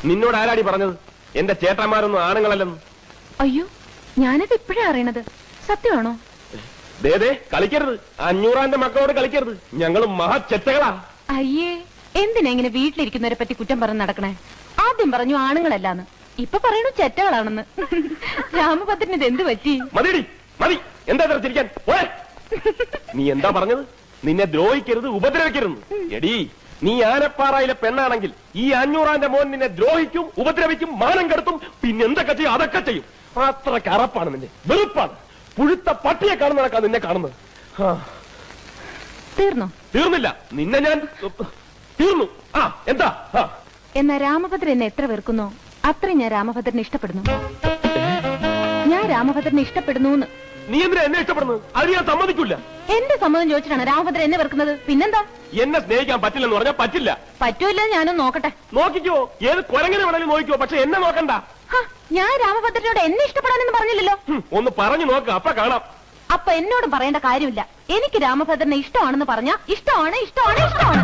നിന്നോട് ആരാടി പറഞ്ഞത് എന്റെ ചേട്ടന്മാരൊന്നും ആണുങ്ങളല്ലെന്ന്? അയ്യോ, ഞാനത് ഇപ്പോഴാ അറിയണത്. സത്യമാണോ? ദേ കളിക്കരുത്, 500 മക്കളോട് കളിക്കരുത്. ഞങ്ങൾ മഹാചെറ്റകളാ. അയ്യേ, എന്തിനാ ഇങ്ങനെ വീട്ടിലിരിക്കുന്നവരെ പറ്റി കുറ്റം പറഞ്ഞ് നടക്കണേ? ആദ്യം പറഞ്ഞു ആണുങ്ങളല്ലാന്ന്, ഇപ്പൊ പറയണു ചെറ്റകളാണെന്ന്. രാമഭദ്രന് ഇത് എന്ത് പറ്റി? മതിയടി, മതി. എന്താ ചിരിക്കാൻ? നീ എന്താ പറഞ്ഞത്? നിന്നെ ദ്രോഹിക്കരുത്, ഉപദ്രവിക്കരുത്. എടി, നീ ആനപ്പാറയിലെ പെണ്ണാണെങ്കിൽ ഈ 500 മോൻ നിന്നെ ദ്രോഹിക്കും, ഉപദ്രവിക്കും, മാനം കെടുത്തും, പിന്നെ എന്തൊക്കെ ചെയ്യും? അതൊക്കെ ചെയ്യും. അത്ര കറപ്പാണ് നിന്നെ, വെറുപ്പാണ്. പുഴുത്ത പട്ടിയെ കാണുന്നതൊക്കെ നിന്നെ കാണുന്നത്. തീർന്നു? തീർന്നില്ല, നിന്നെ ഞാൻ തീർന്നു. എന്താ? എന്നാ രാമഭദ്രൻ എന്നെ എത്ര വെറുക്കുന്നോ അത്രയും ഞാൻ രാമഭദ്രനെ ഇഷ്ടപ്പെടുന്നു. ഞാൻ രാമഭദ്രനെ ഇഷ്ടപ്പെടുന്നു. നീ എന്തിനാ എന്നെ ഇഷ്ടപ്പെടുന്നത്? അത് ഞാൻ സമ്മതിക്കില്ല. എന്റെ സമ്മതം ചോദിച്ചിട്ടാണ് രാമഭദ്രൻ എന്നെ വെറുക്കുന്നത്. പിന്നെന്താ? എന്നെ സ്നേഹിക്കാൻ പറ്റില്ലെന്ന് പറഞ്ഞാൽ പറ്റില്ല. പറ്റൂല്ല, ഞാനൊന്ന് നോക്കട്ടെ. നോക്കിക്കോ, ഏത് കുരങ്ങനെ വേണമെങ്കിലും നോക്കിക്കോ, പക്ഷെ എന്നെ നോക്കണ്ട. ഞാൻ രാമഭദ്രനോട് എന്നെ ഇഷ്ടപ്പെടാനെന്ന് പറഞ്ഞില്ലല്ലോ. ഒന്ന് പറഞ്ഞു നോക്ക്, അപ്പൊ കാണാം. അപ്പൊ എന്നോടും പറയേണ്ട കാര്യമില്ല. എനിക്ക് രാമഭദ്രനെ ഇഷ്ടമാണെന്ന് പറഞ്ഞാ ഇഷ്ടമാണ്, ഇഷ്ടമാണ്, ഇഷ്ടമാണ്.